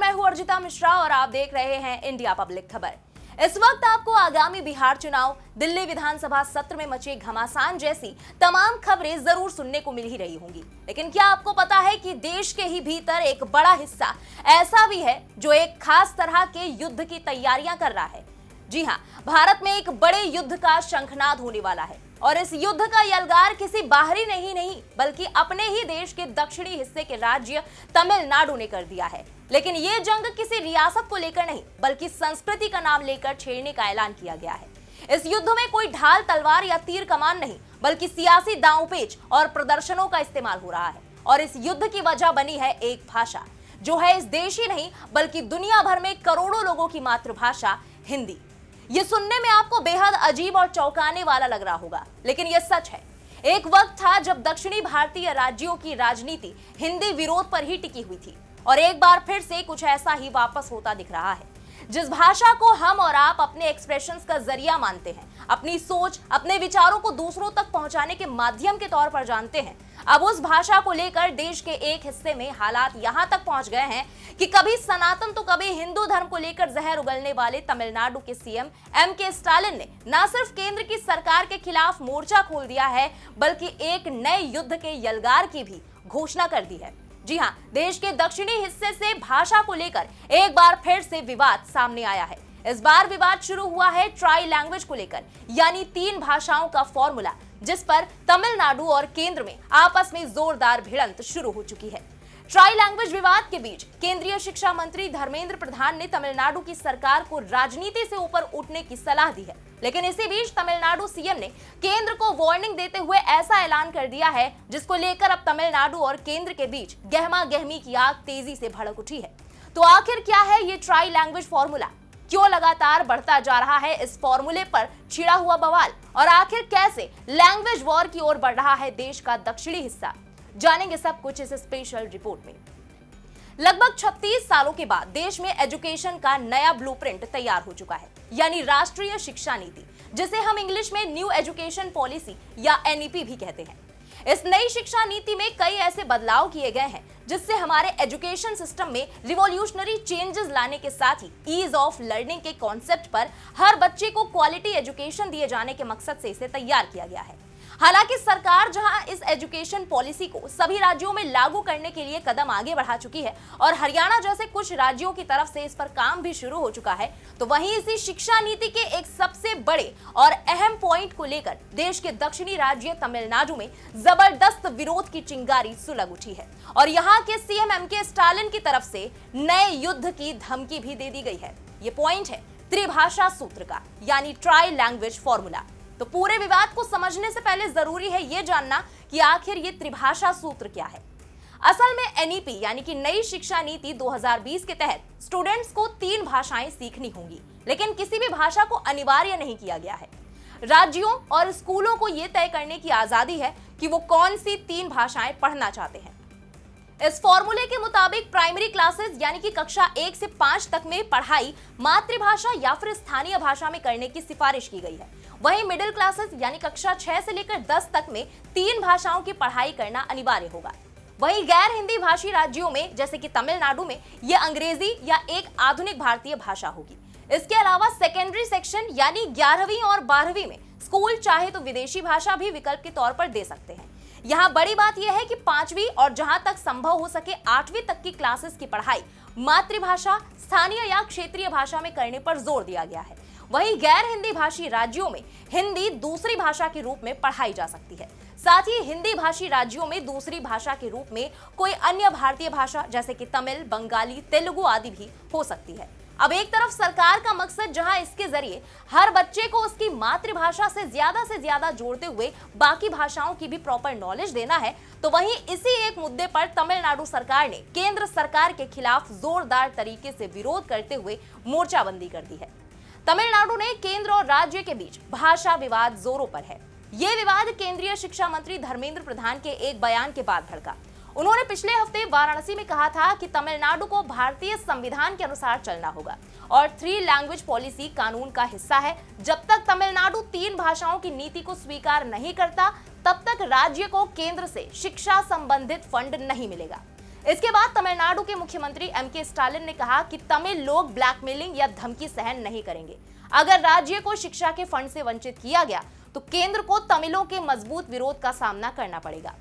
मैं हूं अर्जिता मिश्रा और आप देख रहे हैं इंडिया पब्लिक खबर। इस वक्त आपको आगामी बिहार चुनाव, दिल्ली विधानसभा सत्र में मचे घमासान जैसी तमाम खबरें जरूर सुनने को मिल ही रही होंगी। लेकिन क्या आपको पता है कि देश के ही भीतर एक बड़ा हिस्सा ऐसा भी है जो एक खास तरह के युद्ध की तैयारियां कर रहा है। जी हां, भारत में एक बड़े युद्ध का शंखनाद होने वाला है और इस युद्ध का यलगार किसी बाहरी नहीं बल्कि अपने ही देश के दक्षिणी हिस्से के राज्य तमिलनाडु ने कर दिया है। लेकिन ये जंग किसी रियासत को लेकर नहीं बल्कि संस्कृति का नाम लेकर छेड़ने का ऐलान किया गया है। इस युद्ध में कोई ढाल, तलवार या तीर कमान नहीं बल्कि सियासी दांवपेच और प्रदर्शनों का इस्तेमाल हो रहा है। और इस युद्ध की वजह बनी है एक भाषा, जो है इस देश ही नहीं बल्कि दुनिया भर में करोड़ों लोगों की मातृभाषा हिंदी। ये सुनने में आपको बेहद अजीब और चौंकाने वाला लग रहा होगा, लेकिन ये सच है। एक वक्त था जब दक्षिणी भारतीय राज्यों की राजनीति हिंदी विरोध पर ही टिकी हुई थी और एक बार फिर से कुछ ऐसा ही वापस होता दिख रहा है। जिस भाषा को हम और आप अपने एक्सप्रेशंस का जरिया मानते हैं, अपनी सोच, अपने विचारों को दूसरों तक पहुंचाने के माध्यम के तौर पर जानते हैं, अब उस भाषा को लेकर देश के एक हिस्से में हालात यहां तक पहुंच गए हैं कि कभी सनातन तो कभी हिंदू धर्म को लेकर जहर उगलने वाले तमिलनाडु के सीएम एम.के. स्टालिन ने न सिर्फ केंद्र की सरकार के खिलाफ मोर्चा खोल दिया है बल्कि एक नए युद्ध के यलगार की भी घोषणा कर दी है। जी हां, देश के दक्षिणी हिस्से से भाषा को लेकर एक बार फिर से विवाद सामने आया है। इस बार विवाद शुरू हुआ है ट्राई लैंग्वेज को लेकर, यानी 3 भाषाओं का फॉर्मूला, जिस पर तमिलनाडु और केंद्र में आपस में जोरदार भिड़ंत शुरू हो चुकी है। ट्राई लैंग्वेज विवाद के बीच केंद्रीय शिक्षा मंत्री धर्मेंद्र प्रधान ने तमिलनाडु की सरकार को राजनीति से ऊपर उठने की सलाह दी है। लेकिन इसी बीच तमिलनाडु सीएम ने केंद्र को वार्निंग देते हुए ऐसा ऐलान कर दिया है जिसको लेकर अब तमिलनाडु और केंद्र के बीच गहमा गहमी की आग तेजी से भड़क उठी है। तो आखिर क्या है ये ट्राई लैंग्वेज फॉर्मूला, क्यों लगातार बढ़ता जा रहा है इस फॉर्मूले पर छिड़ा हुआ बवाल, और आखिर कैसे लैंग्वेज वॉर की ओर बढ़ रहा है देश का दक्षिणी हिस्सा, जानेंगे सब कुछ इस स्पेशल रिपोर्ट में। लगभग 36 सालों के बाद देश में एजुकेशन का नया ब्लूप्रिंट तैयार हो चुका है, यानी राष्ट्रीय शिक्षा नीति, जिसे हम इंग्लिश में न्यू एजुकेशन पॉलिसी या एनईपी भी कहते हैं। इस नई शिक्षा नीति में कई ऐसे बदलाव किए गए हैं जिससे हमारे एजुकेशन सिस्टम में रिवॉल्यूशनरी चेंजेस लाने के साथ ही ईज ऑफ लर्निंग के कॉन्सेप्ट पर हर बच्चे को क्वालिटी एजुकेशन दिए जाने के मकसद से इसे तैयार किया गया है। हालांकि सरकार जहां इस एजुकेशन पॉलिसी को सभी राज्यों में लागू करने के लिए कदम आगे बढ़ा चुकी है और हरियाणा जैसे कुछ राज्यों की तरफ से इस पर काम भी शुरू हो चुका है, तो वहीं इसी शिक्षा नीति के एक सबसे बड़े और अहम पॉइंट को लेकर देश के दक्षिणी राज्य तमिलनाडु में जबरदस्त विरोध की चिंगारी सुलग उठी है और यहाँ के सीएम एम.के. स्टालिन की तरफ से नए युद्ध की धमकी भी दे दी गई है। ये पॉइंट है त्रिभाषा सूत्र का, यानी ट्राई लैंग्वेज फॉर्मूला। तो पूरे विवाद को समझने से पहले जरूरी है यह जानना कि आखिर ये त्रिभाषा सूत्र क्या है। असल में एनईपी यानी कि नई शिक्षा नीति 2020 के तहत स्टूडेंट्स को 3 भाषाएं सीखनी होंगी, लेकिन किसी भी भाषा को अनिवार्य नहीं किया गया है। राज्यों और स्कूलों को यह तय करने की आजादी है कि वो कौन सी 3 भाषाएं पढ़ना चाहते हैं। इस फॉर्मूले के मुताबिक प्राइमरी क्लासेस यानी कि कक्षा 1 से 5 तक में पढ़ाई मातृभाषा या फिर स्थानीय भाषा में करने की सिफारिश की गई है। वहीं मिडिल क्लासेस यानी कक्षा 6 से लेकर 10 तक में 3 भाषाओं की पढ़ाई करना अनिवार्य होगा। वहीं गैर हिंदी भाषी राज्यों में जैसे कि तमिलनाडु में यह अंग्रेजी या एक आधुनिक भारतीय भाषा होगी। इसके अलावा सेकेंडरी सेक्शन यानी 11वीं और 12वीं में स्कूल चाहे तो विदेशी भाषा भी विकल्प के तौर पर दे सकते हैं। यहाँ बड़ी बात यह है कि 5वीं और जहां तक संभव हो सके 8वीं तक की क्लासेस की पढ़ाई मातृभाषा, स्थानीय या क्षेत्रीय भाषा में करने पर जोर दिया गया है। वहीं गैर हिंदी भाषी राज्यों में हिंदी दूसरी भाषा के रूप में पढ़ाई जा सकती है। साथ ही हिंदी भाषी राज्यों में दूसरी भाषा के रूप में कोई अन्य भारतीय भाषा जैसे कि तमिल, बंगाली, तेलुगु आदि भी हो सकती है। अब एक तरफ सरकार का मकसद जहां इसके जरिए हर बच्चे को उसकी मातृभाषा से ज्यादा जोड़ते हुए बाकी भाषाओं की भी प्रॉपर नॉलेज देना है, तो वहीं इसी एक मुद्दे पर तमिलनाडु सरकार ने केंद्र सरकार के खिलाफ जोरदार तरीके से विरोध करते हुए मोर्चाबंदी कर दी है। तमिलनाडु ने केंद्र और राज्य के बीच भाषा विवाद जोरों पर है। ये विवाद केंद्रीय शिक्षा मंत्री धर्मेंद्र प्रधान के एक बयान के बाद भड़का। उन्होंने पिछले हफ्ते वाराणसी में कहा था कि तमिलनाडु को भारतीय संविधान के अनुसार चलना होगा और 3 लैंग्वेज पॉलिसी कानून का हिस्सा है। जब तक तमिलनाडु 3 भाषाओं की नीति को स्वीकार नहीं करता, तब तक राज्य को केंद्र से शिक्षा संबंधित फंड नहीं मिलेगा। इसके बाद तमिलनाडु के मुख्यमंत्री एमके स्टालिन ने कहा कि तमिल लोग ब्लैकमेलिंग या धमकी सहन नहीं करेंगे। अगर राज्य को शिक्षा के फंड से वंचित किया गया तो केंद्र को तमिलों के मजबूत विरोध का सामना करना पड़ेगा।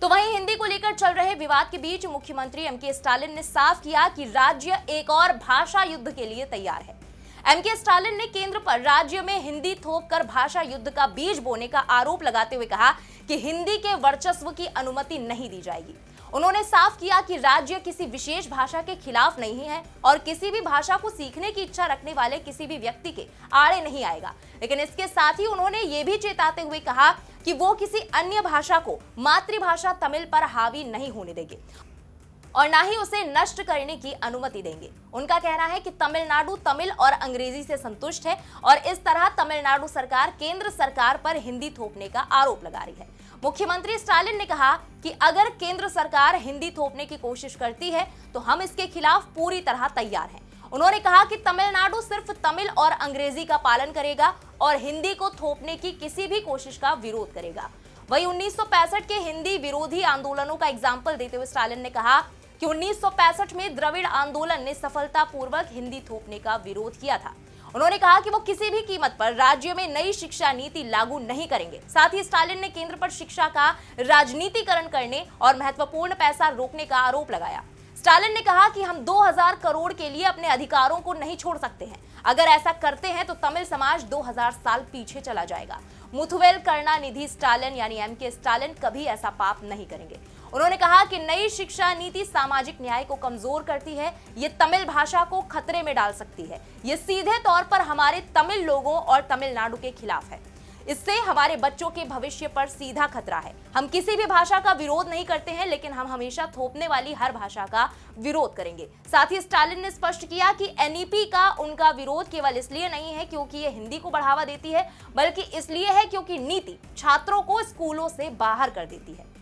तो वहीं हिंदी को लेकर चल रहे विवाद के बीच मुख्यमंत्री एमके स्टालिन ने साफ किया कि राज्य एक और भाषा युद्ध के लिए तैयार है। एमके स्टालिन ने केंद्र पर राज्य में हिंदी थोपकर भाषा युद्ध का बीज बोने का आरोप लगाते हुए कहा कि हिंदी के वर्चस्व की अनुमति नहीं दी जाएगी। उन्होंने साफ किया कि राज्य किसी विशेष भाषा के खिलाफ नहीं है और किसी भी भाषा को सीखने की इच्छा रखने वाले किसी भी व्यक्ति के आड़े नहीं आएगा। लेकिन इसके साथ ही उन्होंने ये भी चेताते हुए कहा कि वो किसी अन्य भाषा को मातृभाषा तमिल पर हावी नहीं होने देंगे और ना ही उसे नष्ट करने की अनुमति देंगे। उनका कहना है कि तमिलनाडु तमिल और अंग्रेजी से संतुष्ट है और इस तरह तमिलनाडु सरकार केंद्र सरकार पर हिंदी थोपने का आरोप लगा रही है। मुख्यमंत्री स्टालिन ने कहा कि अगर केंद्र सरकार हिंदी थोपने की कोशिश करती है तो हम इसके खिलाफ पूरी तरह तैयार हैं। उन्होंने कहा कि तमिलनाडु सिर्फ तमिल और अंग्रेजी का पालन करेगा और हिंदी को थोपने की किसी भी कोशिश का विरोध करेगा। वहीं 1965 के हिंदी विरोधी आंदोलनों का एग्जाम्पल देते हुए स्टालिन ने कहा कि 1965 में द्रविड़ आंदोलन ने सफलतापूर्वक हिंदी थोपने का विरोध किया था। उन्होंने कहा कि वो किसी भी कीमत पर राज्य में नई शिक्षा नीति लागू नहीं करेंगे। साथ ही स्टालिन ने केंद्र पर शिक्षा का राजनीतिकरण करने और महत्वपूर्ण पैसा रोकने का आरोप लगाया। स्टालिन ने कहा कि हम 2000 करोड़ के लिए अपने अधिकारों को नहीं छोड़ सकते हैं। अगर ऐसा करते हैं तो तमिल समाज 2000 साल पीछे चला जाएगा। मुथुवेल करुणानिधि स्टालिन यानी एमके स्टालिन कभी ऐसा पाप नहीं करेंगे। उन्होंने कहा कि नई शिक्षा नीति सामाजिक न्याय को कमजोर करती है, ये तमिल भाषा को खतरे में डाल सकती है, ये सीधे तौर पर हमारे तमिल लोगों और तमिलनाडु के खिलाफ है। इससे हमारे बच्चों के भविष्य पर सीधा खतरा है। हम किसी भी भाषा का विरोध नहीं करते हैं, लेकिन हम हमेशा थोपने वाली हर भाषा का विरोध करेंगे। साथ ही स्टालिन ने स्पष्ट किया कि एनईपी का उनका विरोध केवल इसलिए नहीं है क्योंकि ये हिंदी को बढ़ावा देती है, बल्कि इसलिए है क्योंकि नीति छात्रों को स्कूलों से बाहर कर देती है।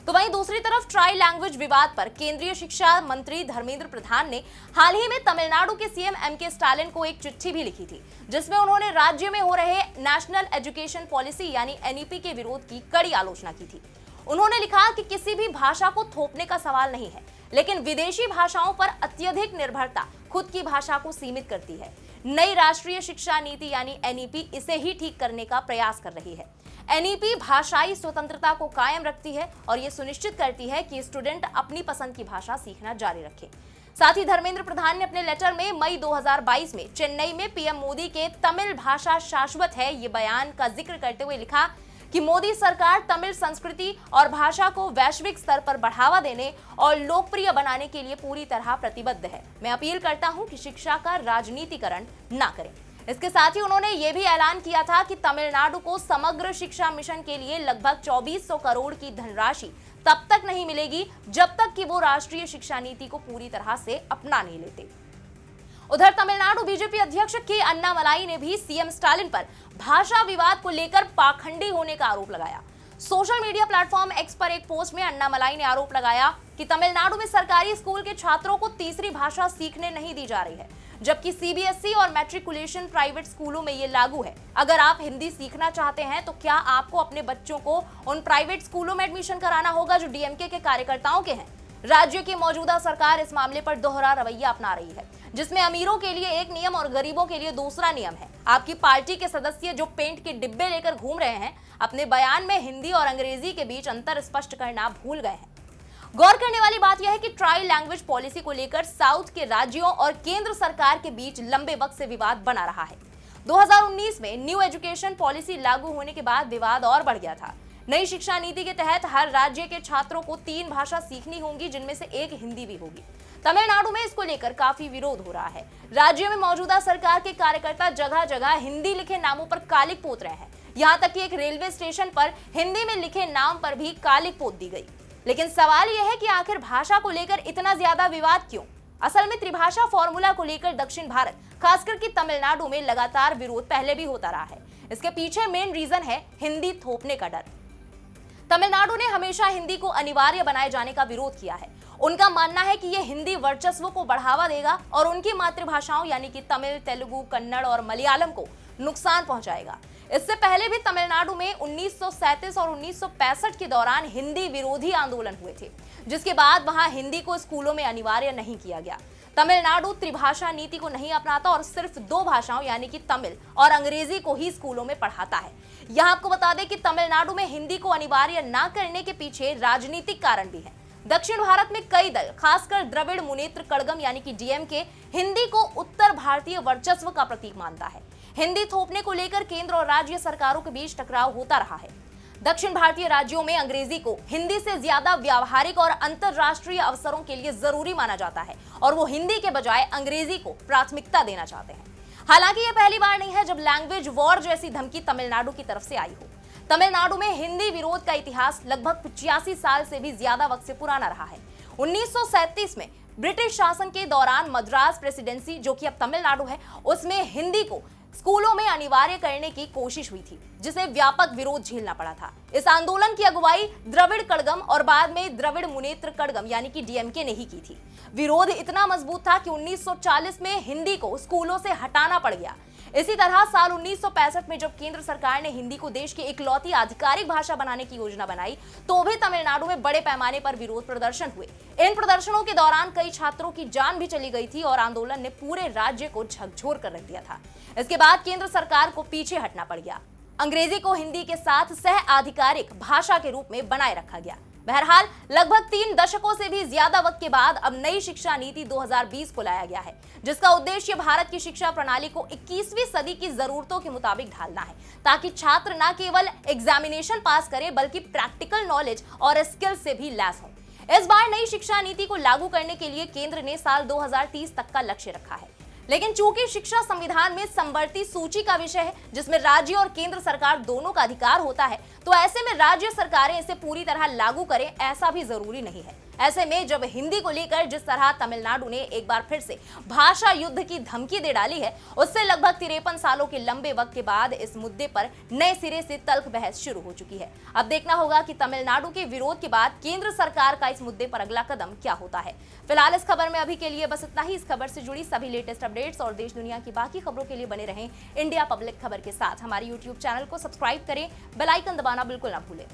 तो वहीं दूसरी तरफ ट्राई लैंग्वेज विवाद पर केंद्रीय शिक्षा मंत्री धर्मेंद्र प्रधान ने हाल ही में तमिलनाडु के सीएम एमके स्टालिन को एक चिट्ठी भी लिखी थी, जिसमें उन्होंने राज्य में हो रहे नेशनल एजुकेशन पॉलिसी यानी एनईपी के विरोध की कड़ी आलोचना की थी। उन्होंने लिखा कि किसी भी भाषा को थोपने का सवाल नहीं है, लेकिन विदेशी भाषाओं पर अत्यधिक निर्भरता खुद की भाषा को सीमित करती है। नई राष्ट्रीय शिक्षा नीति यानी एनईपी इसे ही ठीक करने का प्रयास कर रही है। एनईपी भाषाई स्वतंत्रता को कायम रखती है और ये सुनिश्चित करती है कि स्टूडेंट अपनी पसंद की भाषा सीखना जारी रखे। साथ ही धर्मेंद्र प्रधान ने अपने लेटर में मई 2022 में चेन्नई में पीएम मोदी के तमिल भाषा शाश्वत है ये बयान का जिक्र करते हुए लिखा कि मोदी सरकार तमिल संस्कृति और भाषा को वैश्विक स्तर पर बढ़ावा देने और लोकप्रिय बनाने के लिए पूरी तरह प्रतिबद्ध है। मैं अपील करता हूं कि शिक्षा का राजनीतिकरण ना करें। इसके साथ ही उन्होंने ये भी ऐलान किया था कि तमिलनाडु को समग्र शिक्षा मिशन के लिए लगभग 2400 करोड़ की धनराशि तब तक नहीं मिलेगी जब तक कि वो राष्ट्रीय शिक्षा नीति को पूरी तरह से अपना नहीं लेते। उधर तमिलनाडु बीजेपी अध्यक्ष के अन्नामलाई ने भी सीएम स्टालिन पर भाषा विवाद को लेकर पाखंडी होने का आरोप लगाया। सोशल मीडिया प्लेटफॉर्म एक्स पर एक पोस्ट में अन्नामलाई ने आरोप लगाया कि तमिलनाडु में सरकारी स्कूल के छात्रों को तीसरी भाषा सीखने नहीं दी जा रही है, जबकि सीबीएसई और मैट्रिकुलेशन प्राइवेट स्कूलों में ये लागू है। अगर आप हिंदी सीखना चाहते हैं तो क्या आपको अपने बच्चों को उन प्राइवेट स्कूलों में एडमिशन कराना होगा जो डीएमके के कार्यकर्ताओं के हैं? राज्य की मौजूदा सरकार इस मामले पर दोहरा रवैया अपना रही है, जिसमें अमीरों के लिए एक नियम और गरीबों के लिए दूसरा नियम है। आपकी पार्टी के सदस्य जो पेंट के डिब्बे लेकर घूम रहे हैं, अपने बयान में हिंदी और अंग्रेजी के बीच अंतर स्पष्ट करना भूल गए हैं। गौर करने वाली बात यह है कि ट्राई लैंग्वेज पॉलिसी को लेकर साउथ के राज्यों और केंद्र सरकार के बीच लंबे वक्त से विवाद बना रहा है। 2019 में न्यू एजुकेशन पॉलिसी लागू होने के बाद विवाद और बढ़ गया था। नई शिक्षा नीति के तहत हर राज्य के छात्रों को 3 भाषा सीखनी होंगी, जिनमें से एक हिंदी भी होगी। तमिलनाडु में इसको लेकर काफी विरोध हो रहा है। राज्य में मौजूदा सरकार के कार्यकर्ता जगह जगह हिंदी लिखे नामों पर कालिक पोत रहे हैं। यहाँ तक कि एक रेलवे स्टेशन पर हिंदी में लिखे नाम पर भी कालिक पोत दी गई। लेकिन सवाल यह है कि आखिर भाषा को लेकर इतना ज्यादा विवाद क्यों? असल में त्रिभाषा फॉर्मूला को लेकर दक्षिण भारत, खासकर कि तमिलनाडु में लगातार विरोध पहले भी होता रहा है। इसके पीछे मेन रीजन है हिंदी थोपने का डर। तमिलनाडु ने हमेशा हिंदी को अनिवार्य बनाए जाने का विरोध किया है। उनका मानना है कि यह हिंदी वर्चस्व को बढ़ावा देगा और उनकी मातृभाषाओं यानी कि तमिल, तेलुगु, कन्नड़ और मलयालम को नुकसान पहुंचाएगा। इससे पहले भी तमिलनाडु में 1937 और 1965 के दौरान हिंदी विरोधी आंदोलन हुए थे, जिसके बाद वहां हिंदी को स्कूलों में अनिवार्य नहीं किया गया। तमिलनाडु त्रिभाषा नीति को नहीं अपनाता और सिर्फ 2 भाषाओं यानी कि तमिल और अंग्रेजी को ही स्कूलों में पढ़ाता है। यहां आपको बता दें कि तमिलनाडु में हिंदी को अनिवार्य न करने के पीछे राजनीतिक कारण भी है। दक्षिण भारत में कई दल, खासकर द्रविड़ मुनेत्र कड़गम यानी कि डीएमके, हिंदी को उत्तर भारतीय वर्चस्व का प्रतीक मानता है। हिंदी थोपने को लेकर केंद्र और राज्य सरकारों के बीच टकराव होता रहा है। दक्षिण भारतीय राज्यों में अंग्रेजी को हिंदी से ज्यादा व्यावहारिक और अंतरराष्ट्रीय अवसरों के लिए जरूरी माना जाता है और वो हिंदी के बजाय अंग्रेजी को प्राथमिकता देना चाहते हैं। हालांकि ये पहली बार नहीं है जब लैंग्वेज वॉर जैसी धमकी तमिलनाडु की तरफ से आई हो। तमिलनाडु में हिंदी विरोध का इतिहास लगभग 85 साल से भी ज्यादा वक्त से पुराना रहा है। 1937 में ब्रिटिश शासन के दौरान मद्रास प्रेसिडेंसी, जो कि अब तमिलनाडु है, उसमें हिंदी को स्कूलों में अनिवार्य करने की कोशिश हुई थी, जिसे व्यापक विरोध झेलना पड़ा था। इस आंदोलन की अगुवाई द्रविड़ कड़गम और बाद में द्रविड़ मुनेत्र कड़गम यानी कि डीएमके ने ही की थी। विरोध इतना मजबूत था कि 1940 में हिंदी को स्कूलों से हटाना पड़ गया। इसी तरह साल 1965 में जब केंद्र सरकार ने हिंदी को देश की इकलौती आधिकारिक भाषा बनाने की योजना बनाई, तो भी तमिलनाडु में बड़े पैमाने पर विरोध प्रदर्शन हुए। इन प्रदर्शनों के दौरान कई छात्रों की जान भी चली गई थी और आंदोलन ने पूरे राज्य को झकझोर कर रख दिया था। इसके बाद केंद्र सरकार को पीछे हटना पड़ गया। अंग्रेजी को हिंदी के साथ सह आधिकारिक भाषा के रूप में बनाए रखा गया। बहरहाल लगभग 3 दशकों से भी ज्यादा वक्त के बाद अब नई शिक्षा नीति 2020 को लाया गया है, जिसका उद्देश्य भारत की शिक्षा प्रणाली को 21वीं सदी की जरूरतों के मुताबिक ढालना है, ताकि छात्र न केवल एग्जामिनेशन पास करें बल्कि प्रैक्टिकल नॉलेज और स्किल से भी लैस हों। इस बार नई शिक्षा नीति को लागू करने के लिए केंद्र ने साल 2030 तक का लक्ष्य रखा है। लेकिन चूंकि शिक्षा संविधान में समवर्ती सूची का विषय है, जिसमें राज्य और केंद्र सरकार दोनों का अधिकार होता है, तो ऐसे में राज्य सरकारें इसे पूरी तरह लागू करें ऐसा भी जरूरी नहीं है। ऐसे में जब हिंदी को लेकर जिस तरह तमिलनाडु ने एक बार फिर से भाषा युद्ध की धमकी दे डाली है, उससे लगभग 53 सालों के लंबे वक्त के बाद इस मुद्दे पर नए सिरे से तल्ख बहस शुरू हो चुकी है। अब देखना होगा कि तमिलनाडु के विरोध के बाद केंद्र सरकार का इस मुद्दे पर अगला कदम क्या होता है। फिलहाल इस खबर में अभी के लिए बस इतना ही। इस खबर से जुड़ी सभी लेटेस्ट अपडेट्स और देश दुनिया की बाकी खबरों के लिए बने रहें इंडिया पब्लिक खबर के साथ। हमारे YouTube चैनल को सब्सक्राइब करें, बेल आइकन दबाना बिल्कुल ना भूलें।